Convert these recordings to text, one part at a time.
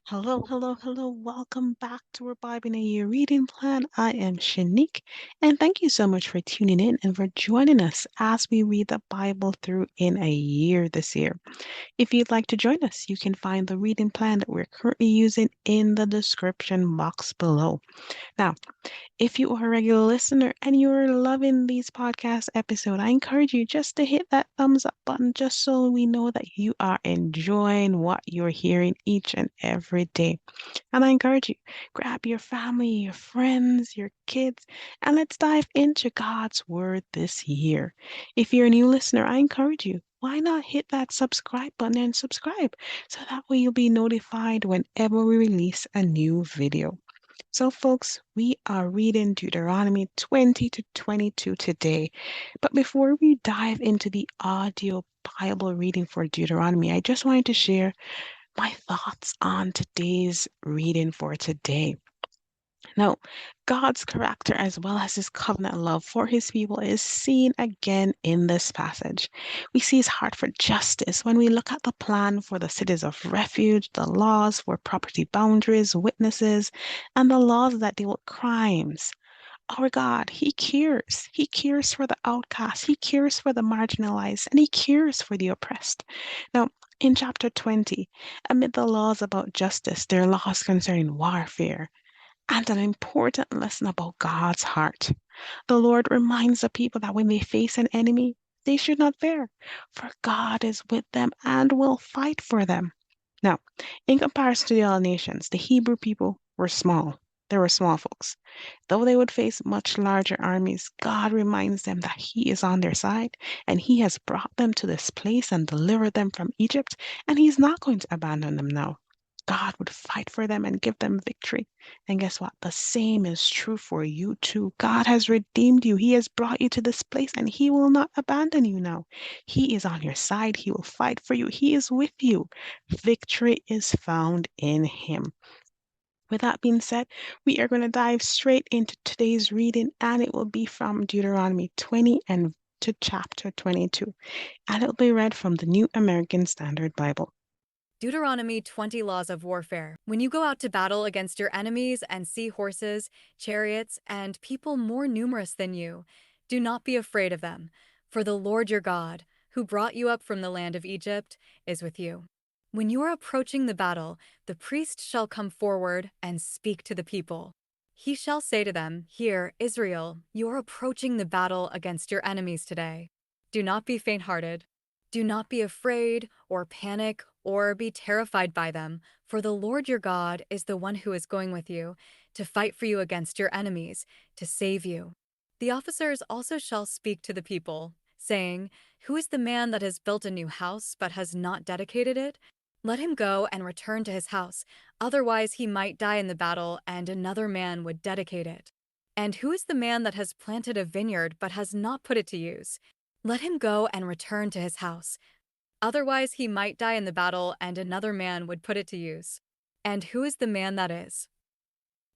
Hello, hello, hello. Welcome back to our Bible in a Year reading plan. I am Shanique, and thank you so much for tuning in and for joining us as we read the Bible through in a year this year. If you'd like to join us, you can find the reading plan that we're currently using in the description box below. Now, if you are a regular listener and you're loving these podcast episodes, I encourage you just to hit that thumbs up button just so we know that you are enjoying what you're hearing each and every day. And I encourage you, grab your family, your friends, your kids, and let's dive into God's Word this year. If you're a new listener, I encourage you, why not hit that subscribe button and subscribe so that way you'll be notified whenever we release a new video. So, folks, we are reading Deuteronomy 20 to 22 today. But before we dive into the audio Bible reading for Deuteronomy, I just wanted to share my thoughts on today's reading for today. Now, God's character as well as his covenant love for his people is seen again in this passage. We see his heart for justice when we look at the plan for the cities of refuge, the laws for property boundaries, witnesses, and the laws that deal with crimes. Our God, he cares. He cares for the outcast. He cares for the marginalized, and he cares for the oppressed. Now, in chapter 20, amid the laws about justice, there are laws concerning warfare and an important lesson about God's heart. The Lord reminds the people that when they face an enemy, they should not fear, for God is with them and will fight for them. Now, in comparison to the other nations, the Hebrew people were small. They were small folks. Though they would face much larger armies, God reminds them that He is on their side and He has brought them to this place and delivered them from Egypt, and He's not going to abandon them now. God would fight for them and give them victory. And guess what? The same is true for you too. God has redeemed you. He has brought you to this place and He will not abandon you now. He is on your side. He will fight for you. He is with you. Victory is found in Him. With that being said, we are going to dive straight into today's reading, and it will be from Deuteronomy 20 and to chapter 22, and it will be read from the New American Standard Bible. Deuteronomy 20 Laws of Warfare. When you go out to battle against your enemies and see horses, chariots, and people more numerous than you, do not be afraid of them, for the Lord your God, who brought you up from the land of Egypt, is with you. When you are approaching the battle, the priest shall come forward and speak to the people. He shall say to them, Hear, Israel, you are approaching the battle against your enemies today. Do not be faint-hearted. Do not be afraid or panic or be terrified by them, for the Lord your God is the one who is going with you to fight for you against your enemies, to save you. The officers also shall speak to the people, saying, Who is the man that has built a new house but has not dedicated it? Let him go and return to his house, otherwise he might die in the battle and another man would dedicate it. And who is the man that has planted a vineyard but has not put it to use? Let him go and return to his house. Otherwise he might die in the battle and another man would put it to use. And who is the man that is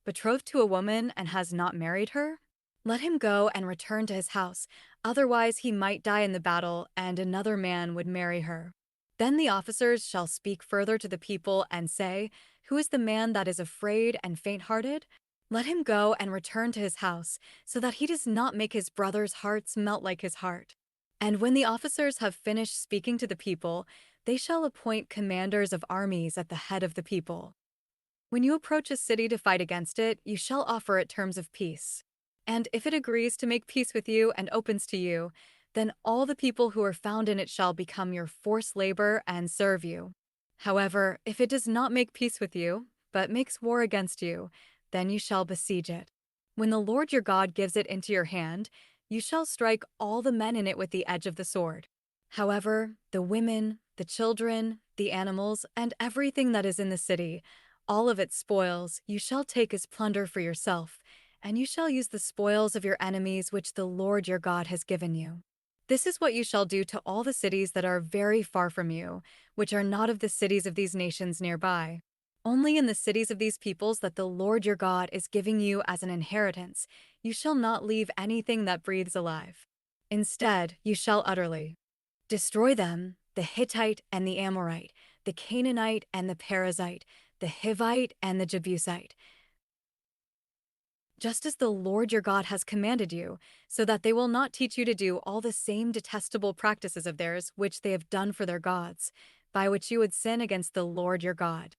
betrothed to a woman and has not married her? Let him go and return to his house. Otherwise he might die in the battle and another man would marry her. Then the officers shall speak further to the people and say, Who is the man that is afraid and faint-hearted? Let him go and return to his house, so that he does not make his brother's hearts melt like his heart. And when the officers have finished speaking to the people, they shall appoint commanders of armies at the head of the people. When you approach a city to fight against it, you shall offer it terms of peace. And if it agrees to make peace with you and opens to you, then all the people who are found in it shall become your forced labor and serve you. However, if it does not make peace with you, but makes war against you, then you shall besiege it. When the Lord your God gives it into your hand, you shall strike all the men in it with the edge of the sword. However, the women, the children, the animals, and everything that is in the city, all of its spoils, you shall take as plunder for yourself, and you shall use the spoils of your enemies which the Lord your God has given you. This is what you shall do to all the cities that are very far from you, which are not of the cities of these nations nearby. Only in the cities of these peoples that the Lord your God is giving you as an inheritance, you shall not leave anything that breathes alive. Instead, you shall utterly destroy them, the Hittite and the Amorite, the Canaanite and the Perizzite, the Hivite, and the Jebusite, just as the Lord your God has commanded you, so that they will not teach you to do all the same detestable practices of theirs which they have done for their gods, by which you would sin against the Lord your God.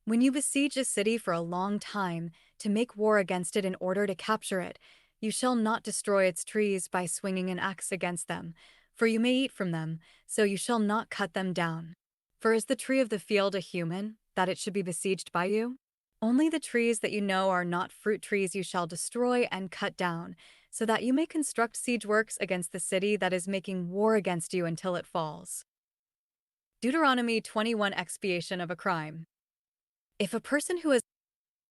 When you besiege a city for a long time to make war against it in order to capture it, you shall not destroy its trees by swinging an axe against them, for you may eat from them, so you shall not cut them down. For is the tree of the field a human, that it should be besieged by you? Only the trees that you know are not fruit trees you shall destroy and cut down, so that you may construct siege works against the city that is making war against you until it falls. Deuteronomy 21 Expiation of a crime. If a person who has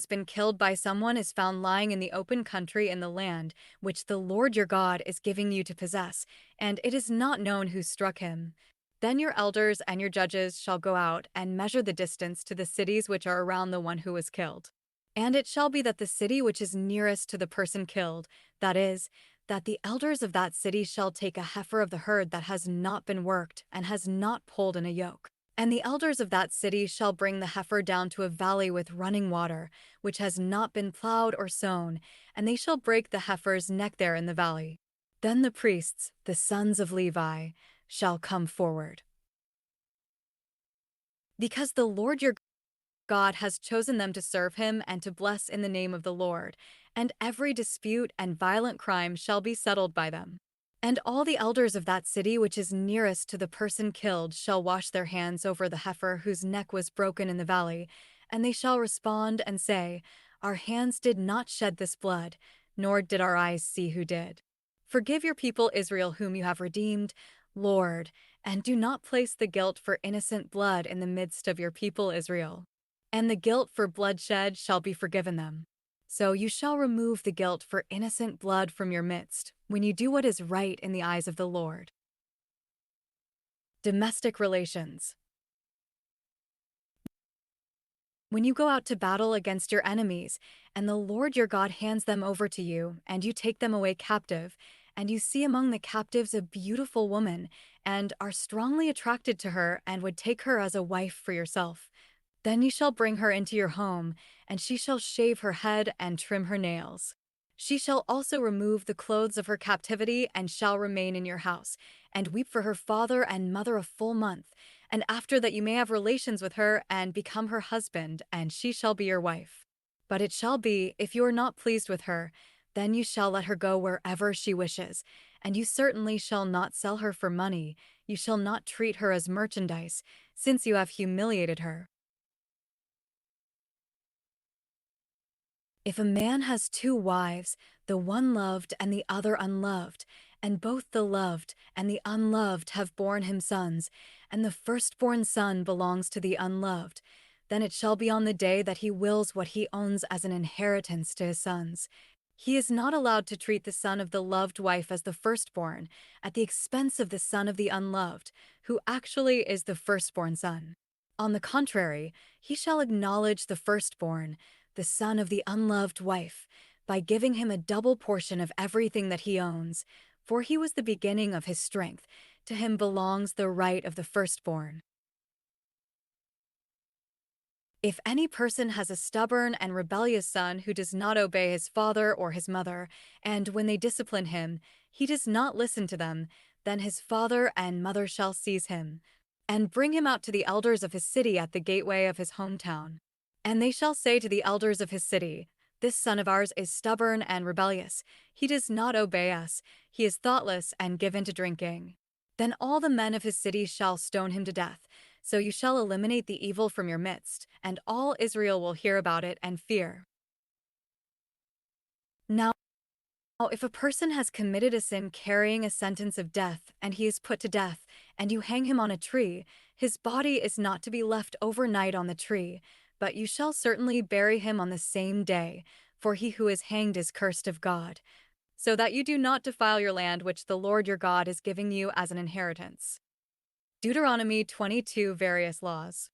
been killed by someone is found lying in the open country in the land which the Lord your God is giving you to possess, and it is not known who struck him, then your elders and your judges shall go out and measure the distance to the cities which are around the one who was killed. And it shall be that the city which is nearest to the person killed, that is, that the elders of that city shall take a heifer of the herd that has not been worked and has not pulled in a yoke. And the elders of that city shall bring the heifer down to a valley with running water, which has not been plowed or sown, and they shall break the heifer's neck there in the valley. Then the priests, the sons of Levi, shall come forward. Because the Lord your God has chosen them to serve him and to bless in the name of the Lord, and every dispute and violent crime shall be settled by them. And all the elders of that city which is nearest to the person killed shall wash their hands over the heifer whose neck was broken in the valley, and they shall respond and say, Our hands did not shed this blood, nor did our eyes see who did. Forgive your people Israel whom you have redeemed, Lord, and do not place the guilt for innocent blood in the midst of your people Israel. And the guilt for bloodshed shall be forgiven them. So you shall remove the guilt for innocent blood from your midst, when you do what is right in the eyes of the Lord. Domestic relations. When you go out to battle against your enemies, and the Lord your God hands them over to you, and you take them away captive, and you see among the captives a beautiful woman, and are strongly attracted to her, and would take her as a wife for yourself, then you shall bring her into your home, and she shall shave her head and trim her nails. She shall also remove the clothes of her captivity and shall remain in your house, and weep for her father and mother a full month, and after that you may have relations with her and become her husband, and she shall be your wife. But it shall be, if you are not pleased with her, then you shall let her go wherever she wishes, and you certainly shall not sell her for money, you shall not treat her as merchandise, since you have humiliated her. If a man has two wives, the one loved and the other unloved, and both the loved and the unloved have borne him sons, and the firstborn son belongs to the unloved, then it shall be on the day that he wills what he owns as an inheritance to his sons. He is not allowed to treat the son of the loved wife as the firstborn, at the expense of the son of the unloved, who actually is the firstborn son. On the contrary, he shall acknowledge the firstborn, the son of the unloved wife, by giving him a double portion of everything that he owns, for he was the beginning of his strength. To him belongs the right of the firstborn. If any person has a stubborn and rebellious son who does not obey his father or his mother, and when they discipline him, he does not listen to them, then his father and mother shall seize him, and bring him out to the elders of his city at the gateway of his hometown. And they shall say to the elders of his city, This son of ours is stubborn and rebellious. He does not obey us. He is thoughtless and given to drinking. Then all the men of his city shall stone him to death. So you shall eliminate the evil from your midst, and all Israel will hear about it and fear. Now, if a person has committed a sin carrying a sentence of death, and he is put to death, and you hang him on a tree, his body is not to be left overnight on the tree, but you shall certainly bury him on the same day, for he who is hanged is cursed of God, so that you do not defile your land which the Lord your God is giving you as an inheritance. Deuteronomy 22 Various Laws.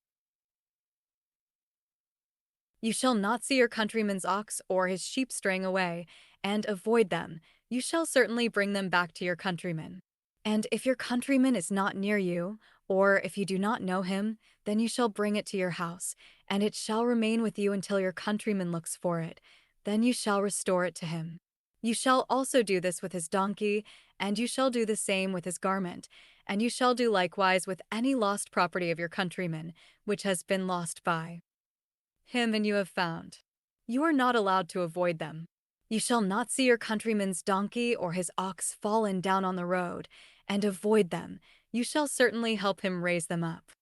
You shall not see your countryman's ox or his sheep straying away, and avoid them. You shall certainly bring them back to your countryman. And if your countryman is not near you, Or if you do not know him, then you shall bring it to your house, and it shall remain with you until your countryman looks for it. Then you shall restore it to him. You shall also do this with his donkey, and you shall do the same with his garment, and you shall do likewise with any lost property of your countryman, which has been lost by him and you have found. You are not allowed to avoid them. You shall not see your countryman's donkey or his ox fallen down on the road, and avoid them. You shall certainly help him raise them up.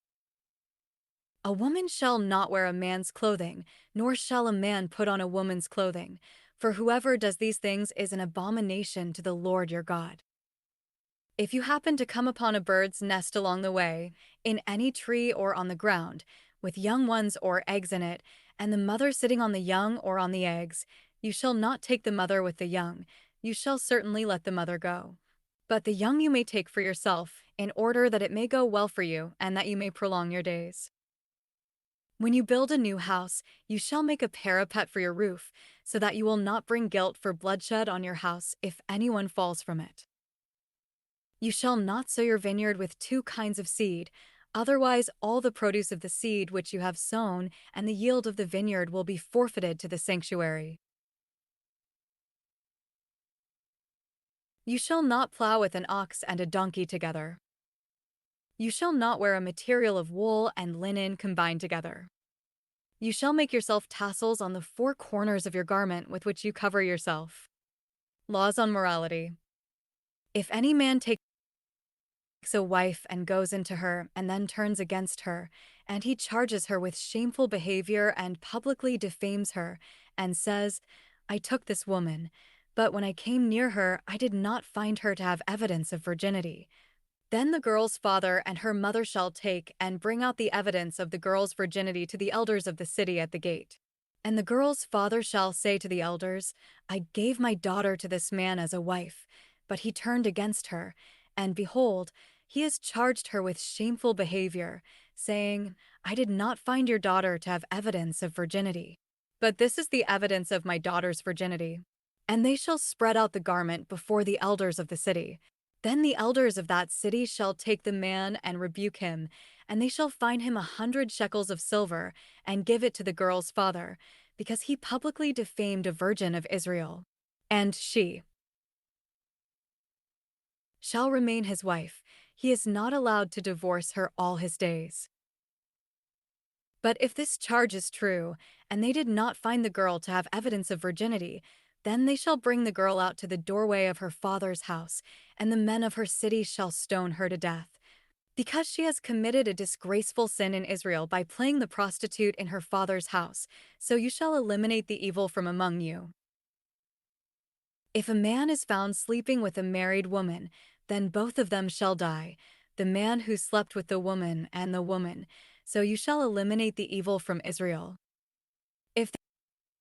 A woman shall not wear a man's clothing, nor shall a man put on a woman's clothing, for whoever does these things is an abomination to the Lord your God. If you happen to come upon a bird's nest along the way, in any tree or on the ground, with young ones or eggs in it, and the mother sitting on the young or on the eggs, you shall not take the mother with the young. You shall certainly let the mother go. But the young you may take for yourself, in order that it may go well for you and that you may prolong your days. When you build a new house, you shall make a parapet for your roof, so that you will not bring guilt for bloodshed on your house if anyone falls from it. You shall not sow your vineyard with two kinds of seed, otherwise all the produce of the seed which you have sown and the yield of the vineyard will be forfeited to the sanctuary. You shall not plow with an ox and a donkey together. You shall not wear a material of wool and linen combined together. You shall make yourself tassels on the four corners of your garment with which you cover yourself. Laws on morality. If any man takes a wife and goes into her and then turns against her, and he charges her with shameful behavior and publicly defames her, and says, I took this woman, but when I came near her, I did not find her to have evidence of virginity. Then the girl's father and her mother shall take and bring out the evidence of the girl's virginity to the elders of the city at the gate. And the girl's father shall say to the elders, I gave my daughter to this man as a wife, but he turned against her, and behold, he has charged her with shameful behavior, saying, I did not find your daughter to have evidence of virginity. But this is the evidence of my daughter's virginity. And they shall spread out the garment before the elders of the city. Then the elders of that city shall take the man and rebuke him, and they shall fine him 100 shekels of silver, and give it to the girl's father, because he publicly defamed a virgin of Israel. And she shall remain his wife. He is not allowed to divorce her all his days. But if this charge is true, and they did not find the girl to have evidence of virginity, then they shall bring the girl out to the doorway of her father's house, and the men of her city shall stone her to death. Because she has committed a disgraceful sin in Israel by playing the prostitute in her father's house, so you shall eliminate the evil from among you. If a man is found sleeping with a married woman, then both of them shall die, the man who slept with the woman and the woman, so you shall eliminate the evil from Israel. If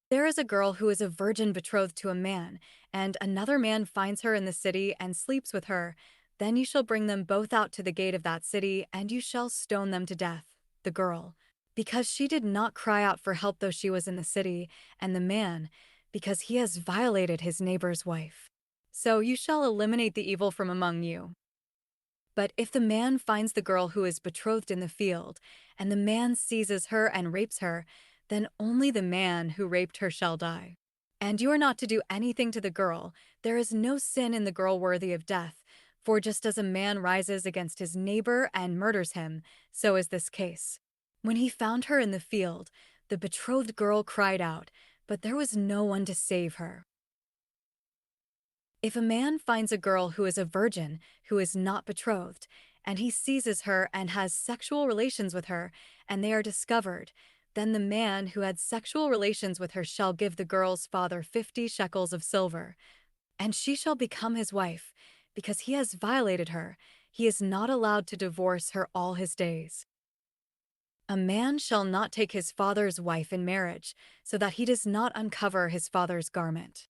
there is a girl who is a virgin betrothed to a man, and another man finds her in the city and sleeps with her, then you shall bring them both out to the gate of that city, and you shall stone them to death, the girl, because she did not cry out for help though she was in the city, and the man, because he has violated his neighbor's wife. So you shall eliminate the evil from among you. But if the man finds the girl who is betrothed in the field, and the man seizes her and rapes her, then only the man who raped her shall die. And you are not to do anything to the girl. There is no sin in the girl worthy of death, for just as a man rises against his neighbor and murders him, so is this case. When he found her in the field, the betrothed girl cried out, but there was no one to save her. If a man finds a girl who is a virgin, who is not betrothed, and he seizes her and has sexual relations with her, and they are discovered, then the man who had sexual relations with her shall give the girl's father 50 shekels of silver, and she shall become his wife, because he has violated her. He is not allowed to divorce her all his days. A man shall not take his father's wife in marriage, so that he does not uncover his father's garment.